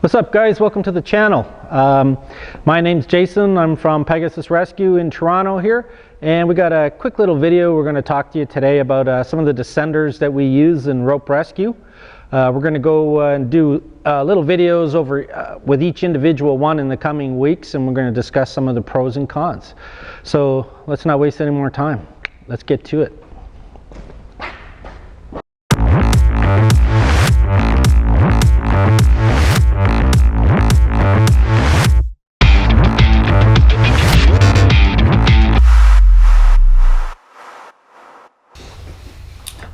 What's up, guys? Welcome to the channel. My name's Jason. I'm from Pegasus Rescue in Toronto here, and we got a quick little video. We're going to talk to you today about some of the descenders that we use in rope rescue. We're going to go and do little videos over with each individual one in the coming weeks, and we're going to discuss some of the pros and cons. So let's not waste any more time. Let's get to it.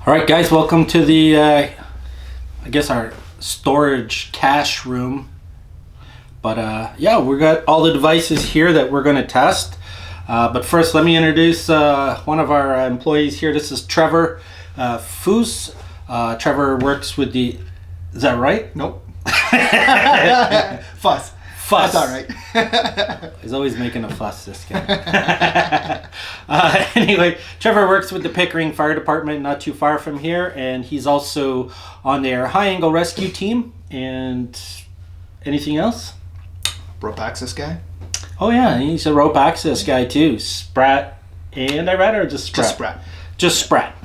All right, guys, welcome to the, I guess our storage cache room. But yeah, we got all the devices here that we're going to test. But first, let me introduce one of our employees here. This is Trevor Fus. Trevor works with the, is that right? Nope. Fuss. Fuss. That's all right. He's always making a fuss, this guy. Anyway, Trevor works with the Pickering Fire Department not too far from here, and he's also on their high angle rescue team. And anything else? Rope access guy. Oh yeah, he's a rope access guy too. Sprat and Irad, or just Sprat? Just Sprat.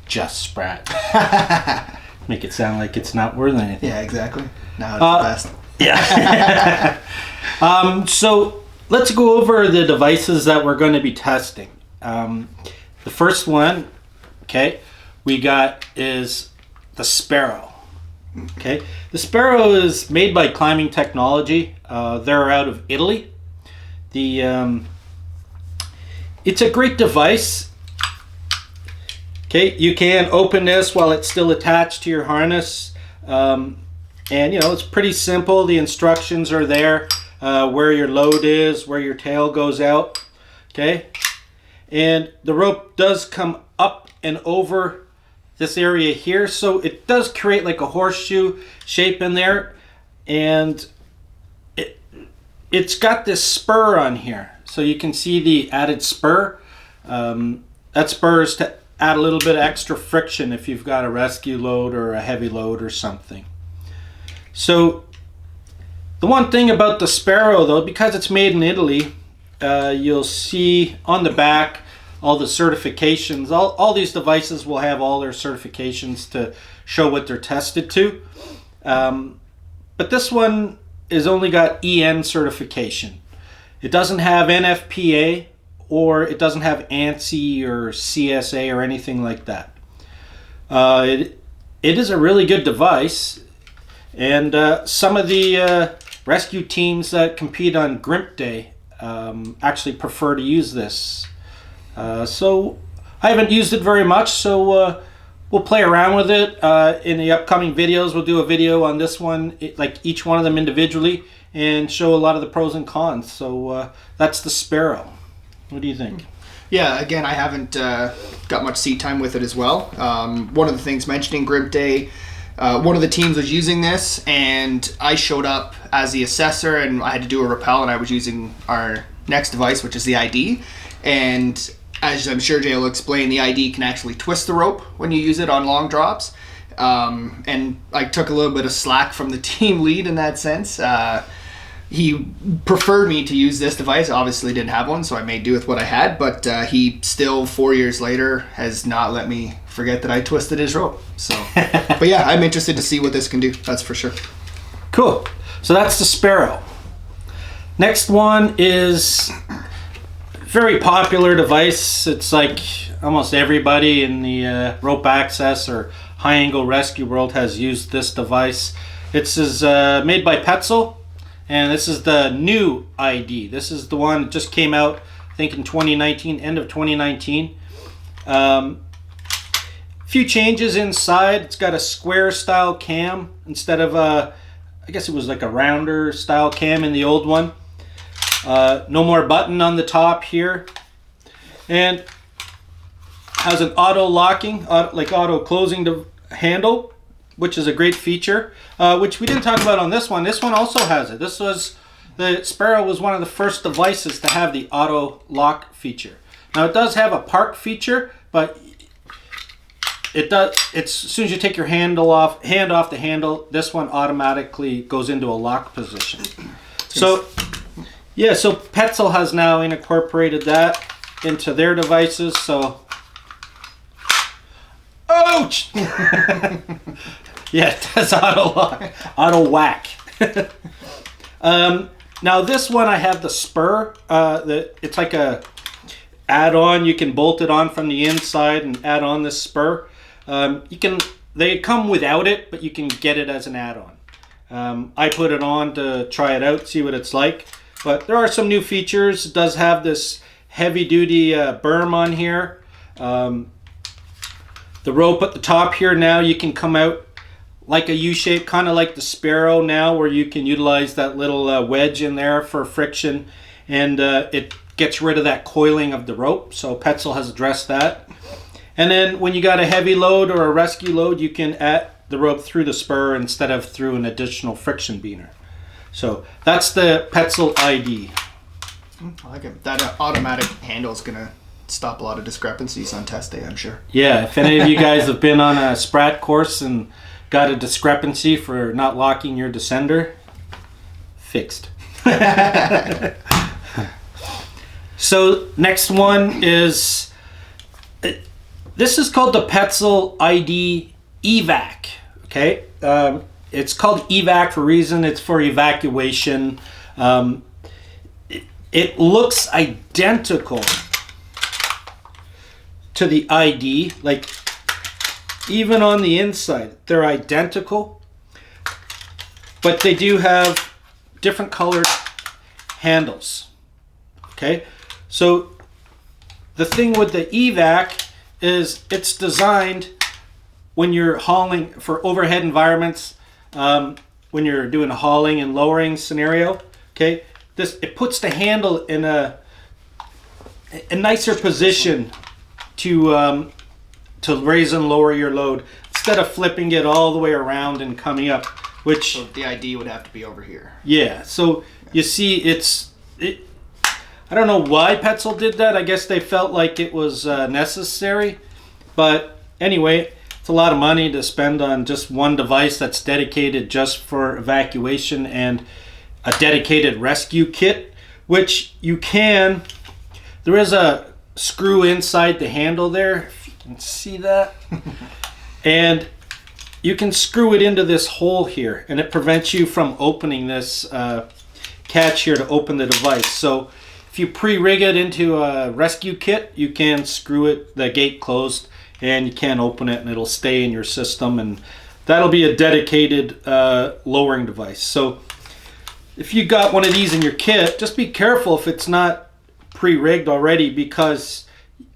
Just Sprat. Just Sprat. Make it sound like it's not worth anything. Yeah, exactly. Now it's the best. Yeah. So let's go over the devices that we're going to be testing. The first one, okay, we got is the Sparrow. Okay, the Sparrow is made by Climbing Technology. They're out of Italy. It's a great device. Okay, you can open this while it's still attached to your harness. And you know, it's pretty simple. The instructions are there, where your load is, where your tail goes out. Okay, and the rope does come up and over this area here, so it does create like a horseshoe shape in there, and it's got this spur on here, so you can see the added spur. That spur is to add a little bit of extra friction if you've got a rescue load or a heavy load or something. So the one thing about the Sparrow, though, because it's made in Italy, you'll see on the back all the certifications. All these devices will have all their certifications to show what they're tested to. But this one has only got EN certification. It doesn't have NFPA, or it doesn't have ANSI or CSA or anything like that. It is a really good device. And some of the rescue teams that compete on Grimp Day actually prefer to use this. So I haven't used it very much, so we'll play around with it. In the upcoming videos, we'll do a video on this one, like each one of them individually, and show a lot of the pros and cons. So that's the Sparrow. What do you think? Yeah, again, I haven't got much seat time with it as well. One of the things mentioning Grimp Day, one of the teams was using this, and I showed up as the assessor, and I had to do a rappel, and I was using our next device, which is the ID. And as I'm sure Jay will explain, the ID can actually twist the rope when you use it on long drops. And I took a little bit of slack from the team lead in that sense. He preferred me to use this device. Obviously didn't have one, so I made do with what I had, but he still 4 years later has not let me forget that I twisted his rope. So but yeah, I'm interested to see what this can do, that's for sure. Cool. So that's the Sparrow. Next one is a very popular device. It's like almost everybody in the rope access or high angle rescue world has used this device. It's made by Petzl. And this is the new ID. This is the one that just came out, I think in 2019, end of 2019. Few changes inside. It's got a square style cam instead of I guess it was like a rounder style cam in the old one. No more button on the top here. And has an auto locking, like auto closing handle, which is a great feature, which we didn't talk about on this one. This one also has it. The Sparrow was one of the first devices to have the auto lock feature. Now it does have a park feature, but it does. It's as soon as you take your hand off the handle, this one automatically goes into a lock position. So, yeah. So Petzl has now incorporated that into their devices. So, ouch! Yeah, it does auto whack. Now this one I have the spur. It's like a add-on. You can bolt it on from the inside and add on this spur. They come without it, but you can get it as an add-on. I put it on to try it out, see what it's like. But there are some new features. It does have this heavy-duty berm on here. The rope at the top here, now you can come out like a U-shape, kind of like the Sparrow now, where you can utilize that little wedge in there for friction, and it gets rid of that coiling of the rope. So Petzl has addressed that. And then when you got a heavy load or a rescue load, you can add the rope through the spur instead of through an additional friction beaner. So that's the Petzl ID. I like it. That automatic handle is gonna stop a lot of discrepancies on test day, I'm sure. Yeah, if any of you guys have been on a Sprat course and got a discrepancy for not locking your descender, fixed. So next one is, this is called the Petzl I'd Evac. Okay, it's called Evac for a reason. It's for evacuation. It looks identical to the ID, like even on the inside, they're identical, but they do have different colored handles. Okay, so the thing with the Evac is it's designed when you're hauling for overhead environments, when you're doing a hauling and lowering scenario. Okay, it puts the handle in a nicer position to raise and lower your load instead of flipping it all the way around and coming up, which So the ID would have to be over here. yeah. So you see, I don't know why Petzl did that. I guess they felt like it was necessary, but anyway, it's a lot of money to spend on just one device that's dedicated just for evacuation and a dedicated rescue kit, which you can. There is a screw inside the handle there, if you can see that. And you can screw it into this hole here, and it prevents you from opening this catch here to open the device. So if you pre-rig it into a rescue kit, you can screw it, the gate closed, and you can open it and it'll stay in your system, and that'll be a dedicated lowering device. So if you got one of these in your kit, just be careful if it's not pre-rigged already, because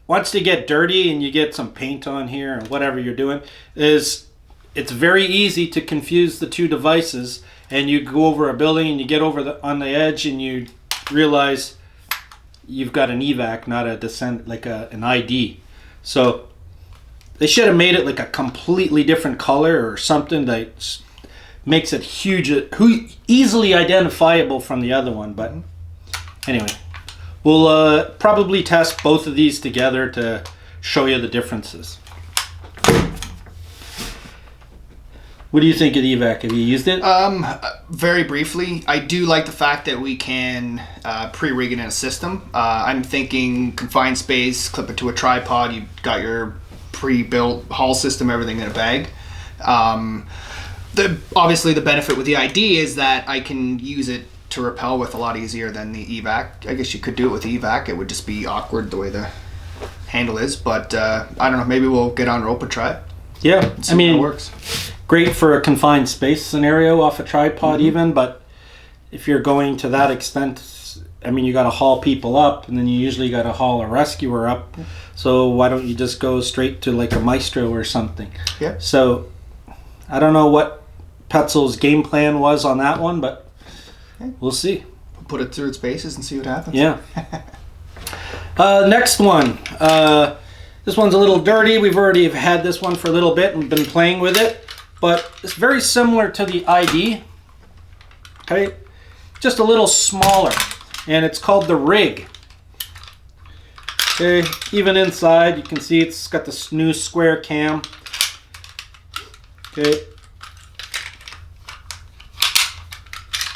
once they get dirty and you get some paint on here or whatever you're doing, it's very easy to confuse the two devices, and you go over a building and you get over on the edge and you realize you've got an Evac, not a descent, like an ID. So they should have made it like a completely different color or something that makes it easily identifiable from the other one. But anyway, we'll probably test both of these together to show you the differences. What do you think of the Evac? Have you used it? Very briefly, I do like the fact that we can pre-rig it in a system. I'm thinking confined space, clip it to a tripod, you've got your pre-built haul system, everything in a bag. Obviously the benefit with the ID is that I can use it to rappel with a lot easier than the Evac. I guess you could do it with the Evac. It would just be awkward the way the handle is, but I don't know, maybe we'll get on rope and try it. Yeah, I mean, it works. Great for a confined space scenario off a tripod even, but if you're going to that extent, I mean, you got to haul people up, and then you usually got to haul a rescuer up. So why don't you just go straight to like a Maestro or something? Yeah. So I don't know what Petzl's game plan was on that one, but we'll see. We'll put it through its paces and see what happens. Yeah. Next one. This one's a little dirty. We've already had this one for a little bit and been playing with it, but it's very similar to the ID. Okay, just a little smaller, and it's called the Rig. Okay, even inside you can see it's got this new square cam. Okay.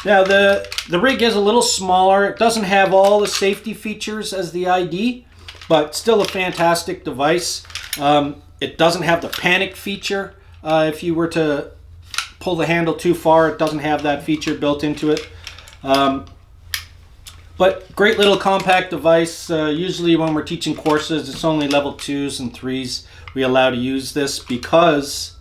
Now the rig is a little smaller. It doesn't have all the safety features as the ID, but still a fantastic device. It doesn't have the panic feature. If you were to pull the handle too far, it doesn't have that feature built into it. But great little compact device. Usually when we're teaching courses, it's only level 2s and 3s we allow to use this because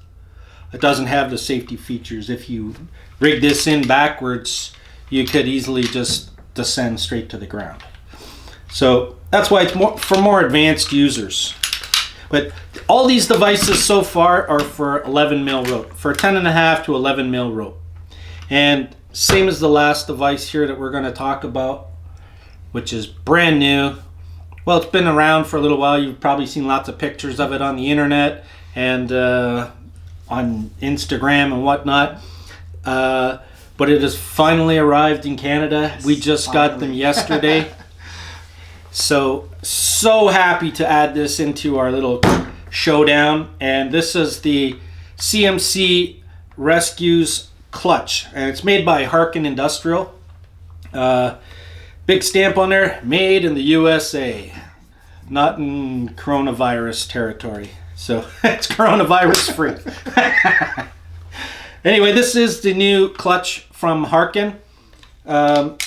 it doesn't have the safety features. If you rig this in backwards, you could easily just descend straight to the ground. So that's why it's for more advanced users. But all these devices so far are for 11 mil rope, for 10.5 to 11 mil rope. And same as the last device here that we're going to talk about, which is brand new. Well, it's been around for a little while. You've probably seen lots of pictures of it on the internet and on Instagram and whatnot. But it has finally arrived in Canada. Yes, we just got them yesterday. So happy to add this into our little showdown. And this is the CMC Rescues Clutch. And it's made by Harkin Industrial. Big stamp on there, made in the USA. Not in coronavirus territory. So it's coronavirus free. Anyway, this is the new clutch from Harkin. You'll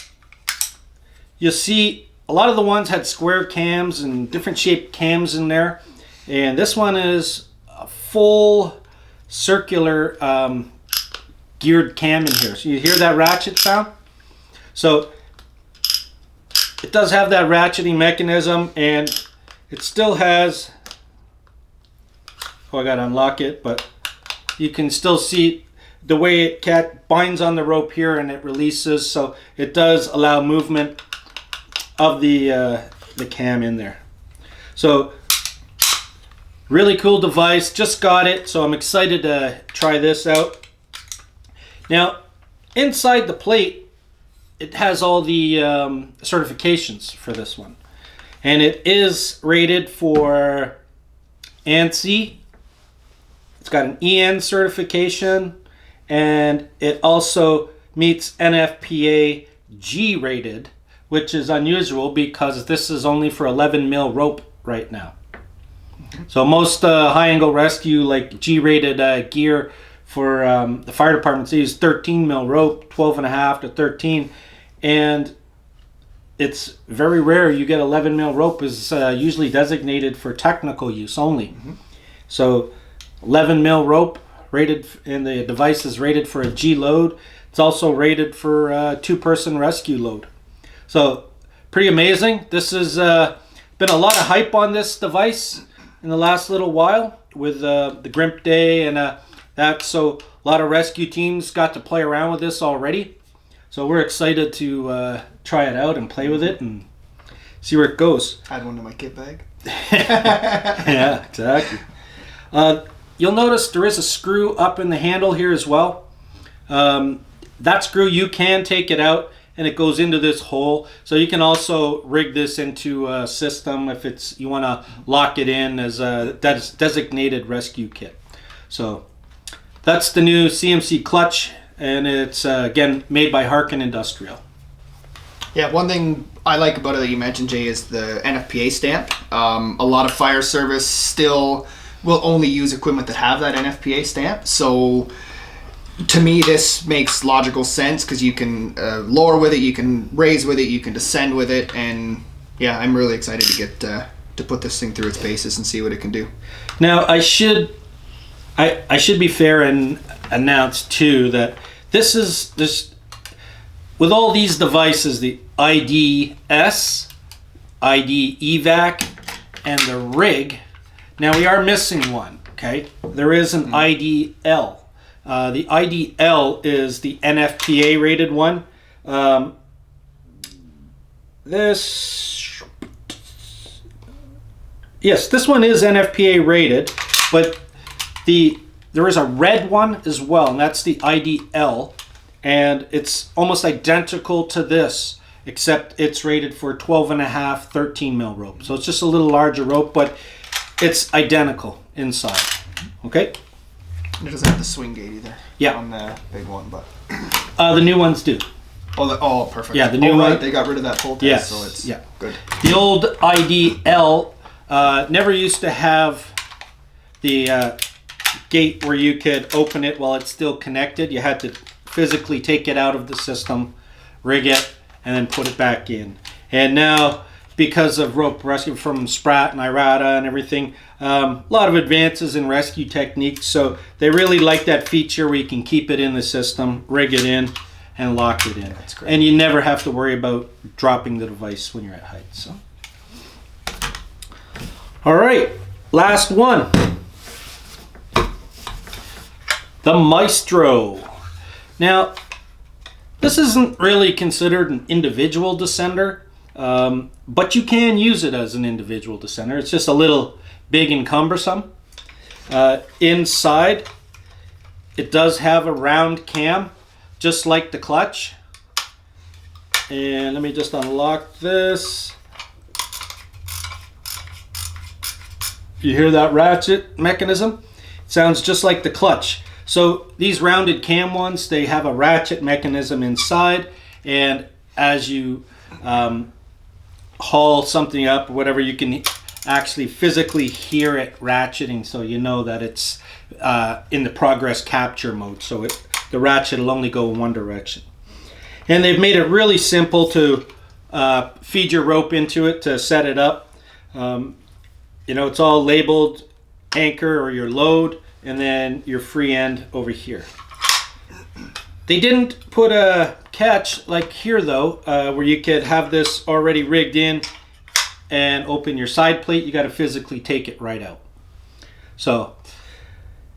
see a lot of the ones had square cams and different shaped cams in there. And this one is a full circular geared cam in here. So you hear that ratchet sound? So it does have that ratcheting mechanism, and it still has, I gotta unlock it, but you can still see the way it binds on the rope here and it releases, so it does allow movement of the cam in there. So really cool device, just got it, so I'm excited to try this out. Now inside the plate it has all the certifications for this one, and it is rated for ANSI. It's got an EN certification, and it also meets NFPA G rated, which is unusual because this is only for 11 mil rope right now. So most high angle rescue, like G rated gear for the fire departments, use 13 mil rope, 12.5 to 13. And it's very rare you get 11 mil rope. Is usually designated for technical use only. So 11 mil rope rated, and the device is rated for a G load. It's also rated for a 2-person rescue load. So pretty amazing. This has been a lot of hype on this device in the last little while with the Grimp Day and that. So a lot of rescue teams got to play around with this already. So we're excited to try it out and play with it and see where it goes. Add one to my kit bag. Yeah, exactly. You'll notice there is a screw up in the handle here as well. That screw, you can take it out and it goes into this hole. So you can also rig this into a system if you want to lock it in as a designated rescue kit. So that's the new CMC Clutch. And it's, again, made by Harkin Industrial. Yeah, one thing I like about it that you mentioned, Jay, is the NFPA stamp. A lot of fire service still will only use equipment that have that NFPA stamp. So to me, this makes logical sense because you can lower with it, you can raise with it, you can descend with it. And yeah, I'm really excited to get to put this thing through its paces and see what it can do. Now, I should be fair and announce too that this with all these devices, the IDS, ID Evac, and the Rig. Now we are missing one. Okay, there is an IDL. The IDL is the NFPA rated one. This one is NFPA rated, but there is a red one as well, and that's the IDL, and it's almost identical to this, except it's rated for 12.5, 13 mil rope. So it's just a little larger rope, but it's identical inside. Okay. It doesn't have the swing gate either. Yeah. On the big one, but the new ones do. Oh, perfect. Yeah, the new one. Right, they got rid of that pull test, Yes. so it's good. The old IDL never used to have the gate where you could open it while it's still connected. You had to physically take it out of the system, rig it, and then put it back in. And now, because of rope rescue from Spratt and Irata and everything, a lot of advances in rescue techniques. So they really like that feature where you can keep it in the system, rig it in, and lock it in. That's great. And you never have to worry about dropping the device when you're at height. So, all right, last one. The Maestro. Now, this isn't really considered an individual descender, but you can use it as an individual descender. It's just a little big and cumbersome. Inside, it does have a round cam, just like the clutch. And let me just unlock this. You hear that ratchet mechanism? It sounds just like the clutch. So these rounded cam ones, they have a ratchet mechanism inside, and as you haul something up or whatever, you can actually physically hear it ratcheting, so you know that it's in the progress capture mode. So the ratchet will only go in one direction. And they've made it really simple to feed your rope into it to set it up. You know, it's all labeled anchor or your load, and then your free end over here. They didn't put a catch like here though, where you could have this already rigged in and open your side plate. You got to physically take it right out. So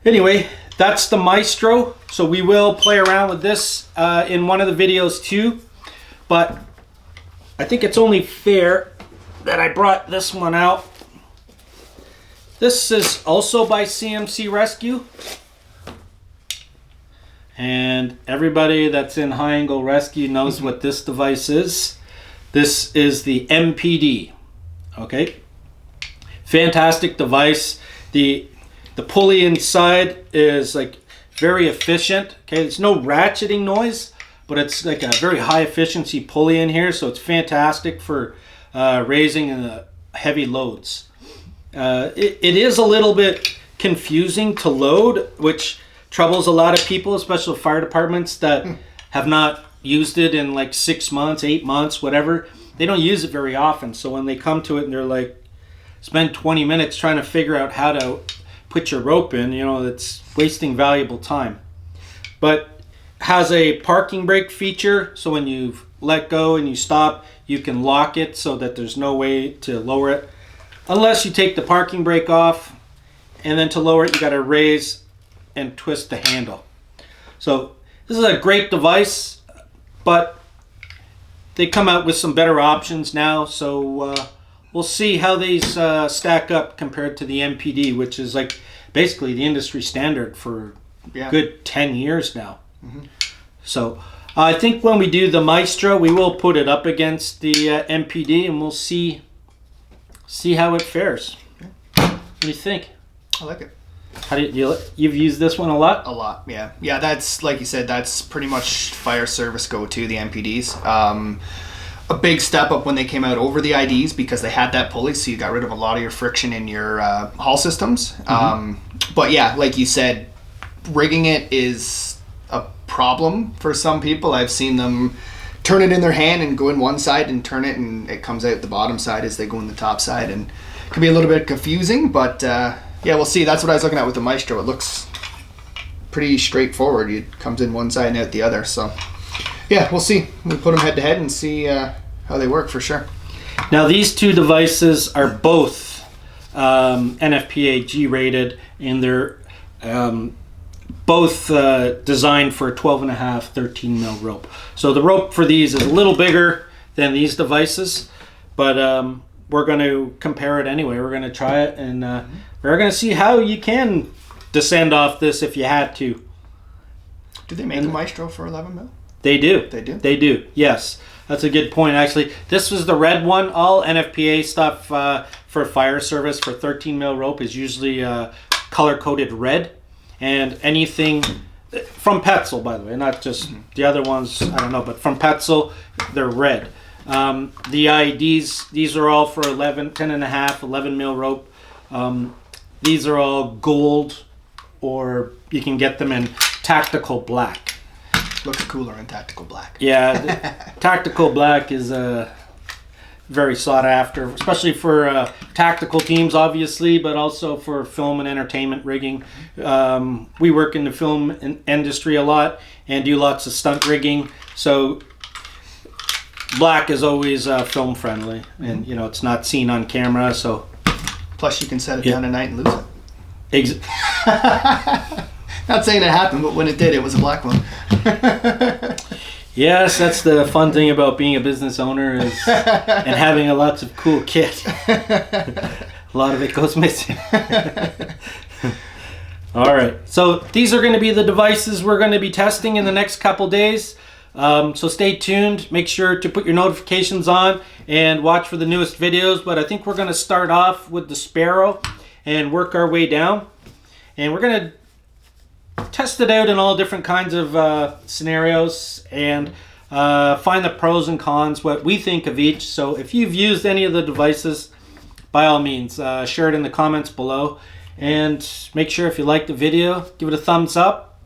anyway, that's the Maestro. So we will play around with this in one of the videos too, but I think it's only fair that I brought this one out. This is also by CMC Rescue. And everybody that's in high angle rescue knows what this device is. This is the MPD. Okay. Fantastic device. The pulley inside is like very efficient. Okay, there's no ratcheting noise, but it's like a very high efficiency pulley in here, so it's fantastic for raising the heavy loads. It is a little bit confusing to load, which troubles a lot of people, especially fire departments that have not used it in like 6 months, 8 months, whatever. They don't use it very often. So when they come to it and they're like, spend 20 minutes trying to figure out how to put your rope in, you know, that's wasting valuable time. But has a parking brake feature, so when you let go and you stop, you can lock it so that there's no way to lower it. Unless you take the parking brake off, and then to lower it, you got to raise and twist the handle. So this is a great device, but they come out with some better options now. So we'll see how these stack up compared to the MPD, which is like basically the industry standard for a good 10 years now. Mm-hmm. So I think when we do the Maestro, we will put it up against the MPD, and we'll see how it fares. What do you think? I like it. How do you've used this one a lot? A lot, yeah. Yeah, that's like you said. That's pretty much fire service go-to, the MPDs. A big step up when they came out over the IDs because they had that pulley, so you got rid of a lot of your friction in your haul systems. Mm-hmm. But yeah, like you said, rigging it is a problem for some people. I've seen them turn it in their hand and go in one side and turn it, and it comes out the bottom side as they go in the top side, and it can be a little bit confusing, but yeah, we'll see. That's what I was looking at with the Maestro. It looks pretty straightforward. It comes in one side and out the other. So yeah, we'll see. We'll put them head to head and see how they work for sure. Now these two devices are both NFPA G rated, and they're both designed for a 12.5 13 mil rope. So the rope for these is a little bigger than these devices, but we're going to compare it anyway. We're going to try it, and we're going to see how you can descend off this if you had to. Do they make a Maestro for 11 mil? They do. They do? They do, yes. That's a good point, actually. This was the red one. All NFPA stuff for fire service for 13 mil rope is usually color-coded red. and anything from Petzl, by the way, not just the other ones, I don't know, but from Petzl, they're red. The IEDs, these are all for 10 and a half, 11 mil rope. These are all gold, or you can get them in tactical black. Looks cooler in tactical black. Yeah, tactical black is very sought after, especially for tactical teams, obviously, but also for film and entertainment rigging. We work in the film industry a lot and do lots of stunt rigging, so black is always film friendly, and you know, it's not seen on camera, so plus you can set it down at night and lose it. Not saying it happened, but when it did, it was a black one. Yes, that's the fun thing about being a business owner is and having lots of cool kit. A lot of it goes missing. All right, so these are going to be the devices we're going to be testing in the next couple days. So stay tuned. Make sure to put your notifications on and watch for the newest videos. But I think we're going to start off with the Sparrow and work our way down. And we're going to test it out in all different kinds of scenarios and find the pros and cons, what we think of each. So if you've used any of the devices, by all means, share it in the comments below. And make sure if you like the video, give it a thumbs up.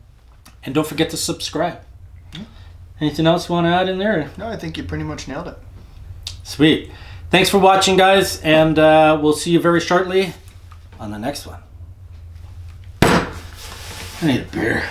And don't forget to subscribe. Anything else you want to add in there? No, I think you pretty much nailed it. Sweet. Thanks for watching, guys, and we'll see you very shortly on the next one. I need a beer.